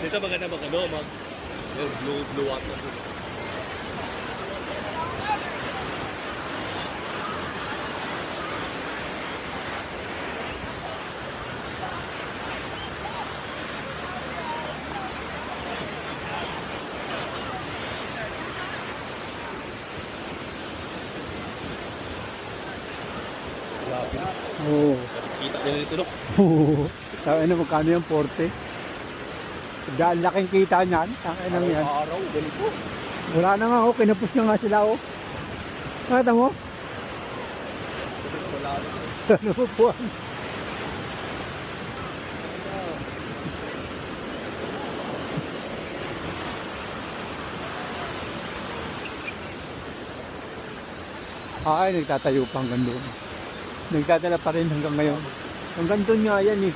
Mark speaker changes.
Speaker 1: Dito maganda blue water.
Speaker 2: Oo.
Speaker 1: Kita nyo dito, no?
Speaker 2: Oo. Ano, magkano yung 40? Dahil laking kita niyan. Takay nang yan.
Speaker 1: Araw, ganito.
Speaker 2: Wala na nga, oh. Kinapos na nga sila, oh. Nakita mo?
Speaker 1: Wala na.
Speaker 2: Ano mo po? Ay, nagtatayo pa hanggang doon. Nagdadala pa rin hanggang ngayon. Hanggang doon nga yan eh.